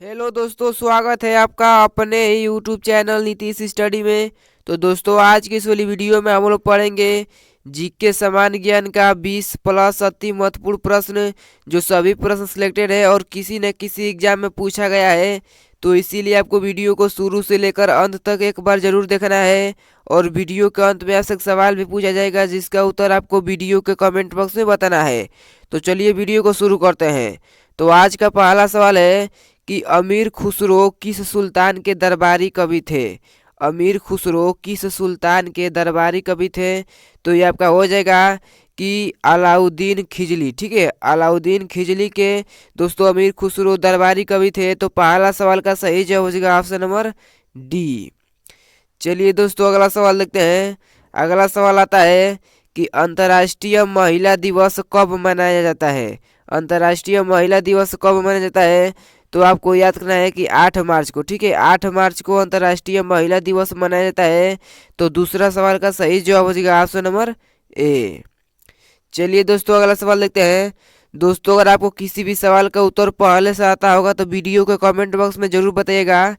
Hello दोस्तों, स्वागत है आपका अपने ही यूट्यूब चैनल नीतीश स्टडी में। तो दोस्तों, आज की इस वाली वीडियो में हम लोग पढ़ेंगे जीके सामान्य ज्ञान का 20 प्लस अति महत्वपूर्ण प्रश्न, जो सभी प्रश्न सिलेक्टेड है और किसी न किसी एग्जाम में पूछा गया है। तो इसीलिए आपको वीडियो को शुरू से लेकर अंत तक एक बार जरूर देखना है। और वीडियो के अंत में आपसे एक सवाल भी पूछा जाएगा, जिसका उत्तर आपको वीडियो के कमेंट बॉक्स में बताना है। तो चलिए वीडियो को शुरू करते हैं। तो आज का पहला सवाल है कि अमीर खुसरो किस सुल्तान के दरबारी कवि थे। अमीर खुसरो किस सुल्तान के दरबारी कवि थे। तो ये आपका हो जाएगा कि अलाउद्दीन खिजली। ठीक है, अलाउद्दीन खिजली के दोस्तों अमीर खुसरो दरबारी कवि थे। तो पहला सवाल का सही जवाब हो जाएगा ऑप्शन नंबर डी। चलिए दोस्तों, अगला सवाल देखते हैं। अगला सवाल आता है कि अंतर्राष्ट्रीय महिला दिवस कब मनाया जाता है। अंतर्राष्ट्रीय महिला दिवस कब मनाया जाता है। तो आपको याद करना है कि 8 मार्च को। ठीक है, 8 मार्च को अंतर्राष्ट्रीय महिला दिवस मनाया जाता है। तो दूसरा सवाल का सही जवाब हो जाएगा ऑप्शन नंबर ए। चलिए दोस्तों, अगला सवाल देखते हैं। दोस्तों, अगर आपको किसी भी सवाल का उत्तर पहले से आता होगा तो वीडियो के कमेंट बॉक्स में जरूर बताइएगा।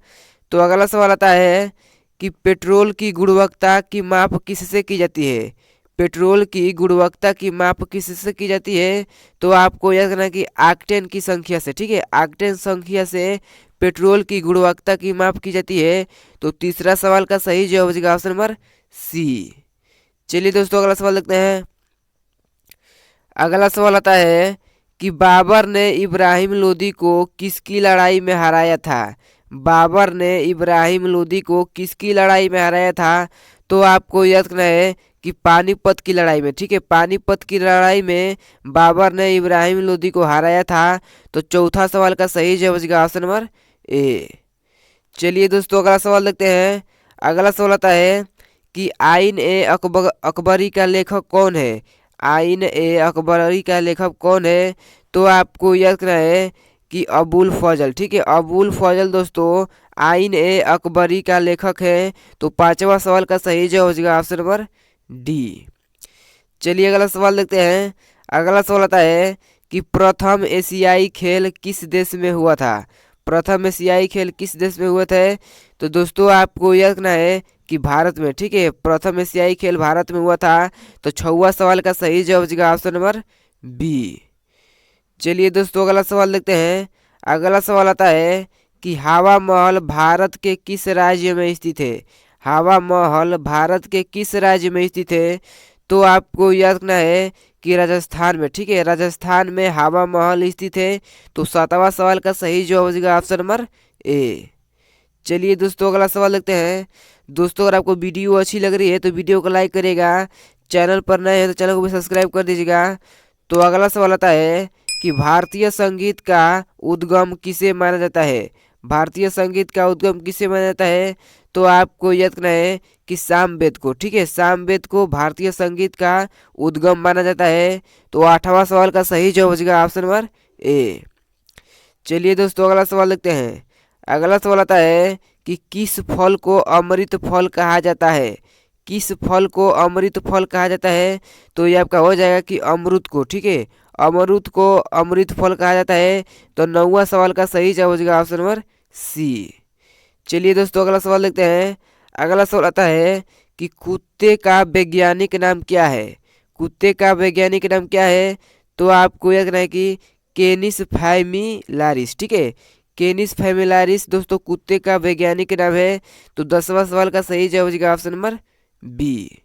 तो अगला सवाल आता है कि पेट्रोल की गुणवत्ता की माप किससे की जाती है। पेट्रोल की गुणवत्ता की माप किससे की जाती है। तो आपको याद करना है कि ऑक्टेन की संख्या से। ठीक है, ऑक्टेन संख्या से पेट्रोल की गुणवत्ता की माप की जाती है। तो तीसरा सवाल का सही जवाब हो जाएगा ऑप्शन नंबर सी। चलिए दोस्तों, अगला सवाल देखते हैं। अगला सवाल आता है कि बाबर ने इब्राहिम लोदी को किसकी लड़ाई में हराया था। बाबर ने इब्राहिम लोदी को किसकी लड़ाई में हराया था। तो आपको याद करना है कि पानीपत की लड़ाई में। ठीक है, पानीपत की लड़ाई में बाबर ने इब्राहिम लोदी को हराया था। तो चौथा सवाल का सही जवाब हो जाएगा ऑप्शन नंबर ए। चलिए दोस्तों, अगला सवाल देखते हैं। अगला सवाल आता है कि आइन ए अकबरी का लेखक कौन है। आइन ए अकबरी का लेखक कौन है। तो आपको याद करना है कि अबुल फजल। ठीक है, अबुल फजल दोस्तों आइन ए अकबरी का लेखक है। तो पांचवा सवाल का सही जवाब हो जाएगा ऑप्शन नंबर डी। चलिए अगला सवाल देखते हैं। अगला सवाल आता है कि प्रथम एशियाई खेल किस देश में हुआ था। प्रथम एशियाई खेल किस देश में हुए थे। तो दोस्तों आपको याद रखना है कि भारत में। ठीक है, प्रथम एशियाई खेल भारत में हुआ था। तो छठवां सवाल का सही जवाब हो जाएगा ऑप्शन नंबर बी। चलिए दोस्तों, अगला सवाल देखते हैं। अगला सवाल आता है कि हवा महल भारत के किस राज्य में स्थित है। हवा महल भारत के किस राज्य में स्थित है। तो आपको याद रखना है कि राजस्थान में। ठीक है, राजस्थान में हवा महल स्थित है। तो सातवां सवाल का सही जवाब हो जाएगा ऑप्शन नंबर ए। चलिए दोस्तों, अगला सवाल देखते हैं। दोस्तों, अगर आपको वीडियो अच्छी लग रही है तो वीडियो को लाइक करिएगा। चैनल पर नए हैं तो चैनल को भी सब्सक्राइब कर दीजिएगा। तो अगला सवाल आता है कि भारतीय संगीत का उद्गम किसे माना जाता है। भारतीय संगीत का उद्गम किसे माना जाता है। तो आपको याद करना है कि सामवेद को। ठीक है, सामवेद को भारतीय संगीत का उद्गम माना जाता है। तो आठवां सवाल का सही जवाब हो जाएगा ऑप्शन नंबर ए। चलिए दोस्तों, अगला सवाल देखते हैं। अगला सवाल आता है कि किस फल को अमृत फल कहा जाता है। किस फल को अमृत फल कहा जाता है। तो ये आपका हो जाएगा कि अमरूद को। ठीक है, अमरूद को अमृत फल कहा जाता है। तो नौवां सवाल का सही जवाब हो जाएगा ऑप्शन नंबर सी। चलिए दोस्तों, अगला सवाल देखते हैं। अगला सवाल आता है कि कुत्ते का वैज्ञानिक नाम क्या है। कुत्ते का वैज्ञानिक नाम क्या है। तो आपको याद रखना है कि केनिस फैमिलारिस। ठीक है, केनिस फैमिलारिस दोस्तों कुत्ते का वैज्ञानिक नाम है। तो 10वां सवाल का सही जवाब हो जाएगा ऑप्शन नंबर बी।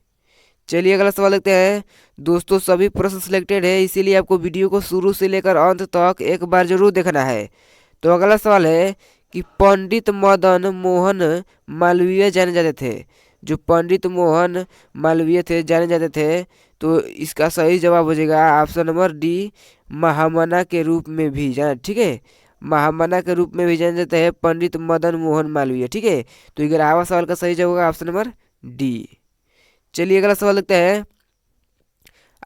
चलिए अगला सवाल देखते हैं। दोस्तों सभी प्रश्न सिलेक्टेड है, इसीलिए आपको वीडियो को शुरू से लेकर अंत तक एक बार जरूर देखना है। तो अगला सवाल है कि पंडित मदन मोहन मालवीय जाने जाते थे। जो पंडित मोहन मालवीय थे जाने जाते थे। तो इसका सही जवाब हो जाएगा ऑप्शन नंबर डी, महामना के रूप में भी जाना। ठीक है, महामना के रूप में भी जाने जाते हैं पंडित मदन मोहन मालवीय। ठीक है, तो 11वां सवाल का सही जवाब होगा ऑप्शन नंबर डी। चलिए अगला सवाल देखते हैं।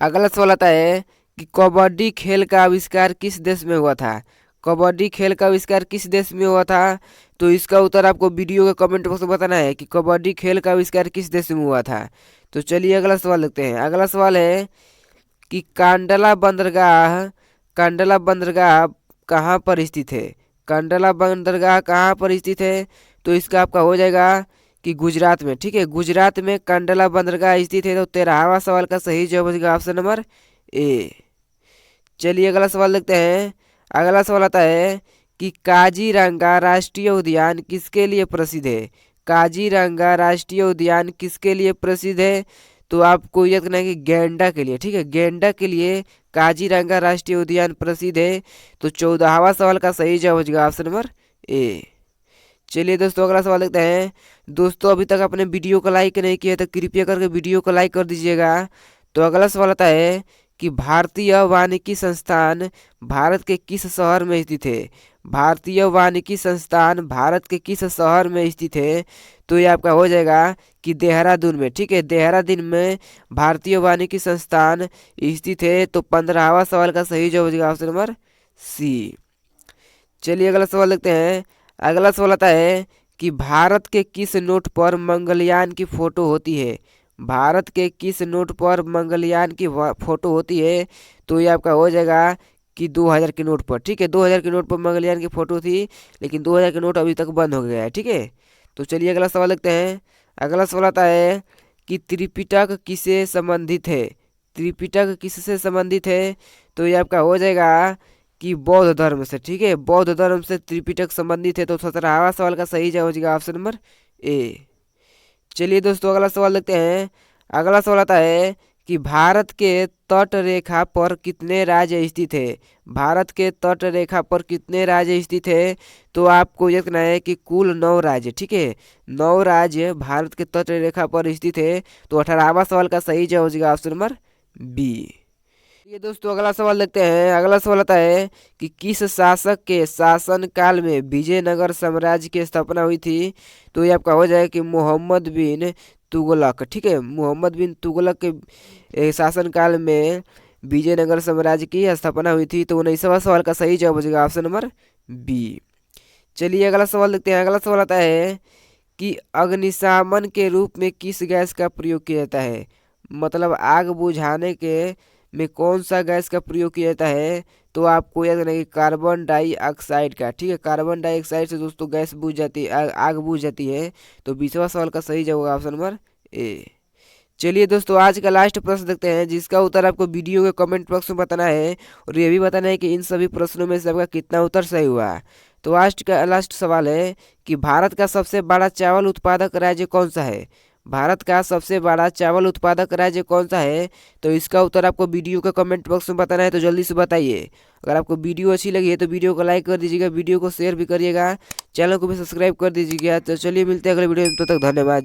अगला सवाल आता है कि कबड्डी खेल का आविष्कार किस देश में हुआ था। कबड्डी खेल का आविष्कार किस देश में हुआ था। तो इसका उत्तर आपको वीडियो के कमेंट बॉक्स में बताना है कि कबड्डी खेल का आविष्कार किस देश में हुआ था। तो चलिए अगला सवाल देखते हैं। अगला सवाल है कि कांडला बंदरगाह कहाँ पर स्थित है। कंडला बंदरगाह कहाँ पर स्थित है? तो इसका आपका हो जाएगा कि गुजरात में। ठीक है, गुजरात में कंडला बंदरगाह स्थित है। तो 13वां सवाल का सही जवाब हो जाएगा ऑप्शन नंबर ए। चलिए अगला सवाल देखते हैं। अगला सवाल आता है कि काजीरंगा राष्ट्रीय उद्यान किसके लिए प्रसिद्ध है? काजीरंगा राष्ट्रीय उद्यान किसके लिए प्रसिद्ध है? तो आपको याद करना है कि गैंडा के लिए। ठीक है, गैंडा के लिए काजीरंगा राष्ट्रीय उद्यान प्रसिद्ध है। तो 14वां सवाल का सही जवाब हो जाएगा ऑप्शन नंबर ए। चलिए दोस्तों अगला सवाल देखते हैं। दोस्तों अभी तक आपने वीडियो को लाइक नहीं किया तो कृपया करके वीडियो को लाइक कर दीजिएगा। तो अगला सवाल आता है कि भारतीय वानिकी संस्थान भारत के किस शहर में स्थित है? भारतीय वानिकी संस्थान भारत के किस शहर में स्थित है? तो ये आपका हो जाएगा कि देहरादून में। ठीक है, देहरादून में भारतीय वानिकी संस्थान स्थित है। तो 15वां सवाल का सही जवाब हो जाएगा ऑप्शन नंबर सी। चलिए अगला सवाल देखते हैं। अगला सवाल आता है कि भारत के किस नोट पर मंगलयान की फोटो होती है? भारत के किस नोट पर मंगलयान की फोटो होती है? तो ये आपका हो जाएगा कि 2000 के नोट पर। ठीक है, 2000 के नोट पर मंगलयान की फोटो थी, लेकिन 2000 के नोट अभी तक बंद हो गया है। ठीक है, तो चलिए अगला सवाल देखते हैं। अगला सवाल आता है कि त्रिपिटक किससे संबंधित है? त्रिपिटक किससे संबंधित है? तो ये आपका हो जाएगा कि बौद्ध धर्म से। ठीक है, बौद्ध धर्म से त्रिपिटक संबंधित है। तो 17वां सवाल का सही जवाब हो जाएगा ऑप्शन नंबर ए। चलिए दोस्तों अगला सवाल देखते हैं। अगला सवाल आता है कि भारत के तट रेखा पर कितने राज्य स्थित है? भारत के तट रेखा पर कितने राज्य स्थित है? तो आपको यह कहना है कि कुल 9 राज्य। ठीक है, 9 राज्य भारत के तट रेखा पर स्थित है। तो 18वां सवाल का सही जवाब हो जाएगा ऑप्शन नंबर बी। ये दोस्तों अगला सवाल देखते हैं। अगला सवाल आता है कि किस शासक के शासन काल में विजयनगर साम्राज्य की स्थापना हुई थी? तो ये आपका हो जाएगा कि मोहम्मद बिन तुगलक। ठीक है, मोहम्मद बिन तुगलक के शासन काल में विजयनगर साम्राज्य की स्थापना हुई थी। तो 19वां सवाल का सही जवाब हो जाएगा ऑप्शन नंबर बी। चलिए अगला सवाल देखते हैं। अगला सवाल आता है कि अग्निशामन के रूप में किस गैस का प्रयोग किया जाता है? मतलब आग बुझाने के में कौन सा गैस का प्रयोग किया जाता है? तो आपको याद रखना कि कार्बन डाइऑक्साइड का। ठीक है, कार्बन डाइऑक्साइड से दोस्तों गैस बुझ जाती है, आग बुझ जाती है। तो 20वां सवाल का सही जवाब होगा ऑप्शन नंबर ए। चलिए दोस्तों आज का लास्ट प्रश्न देखते हैं, जिसका उत्तर आपको वीडियो के कमेंट बॉक्स में बताना है और ये भी बताना है कि इन सभी प्रश्नों में से आपका कितना उत्तर सही हुआ। तो आज का लास्ट सवाल है कि भारत का सबसे बड़ा चावल उत्पादक राज्य कौन सा है? भारत का सबसे बड़ा चावल उत्पादक राज्य कौन सा है? तो इसका उत्तर आपको वीडियो के कमेंट बॉक्स में बताना है। तो जल्दी से बताइए। अगर आपको वीडियो अच्छी लगी है तो वीडियो को लाइक कर दीजिएगा, वीडियो को शेयर भी करिएगा, चैनल को भी सब्सक्राइब कर दीजिएगा। तो चलिए मिलते हैं अगले वीडियो में, तब तक धन्यवाद।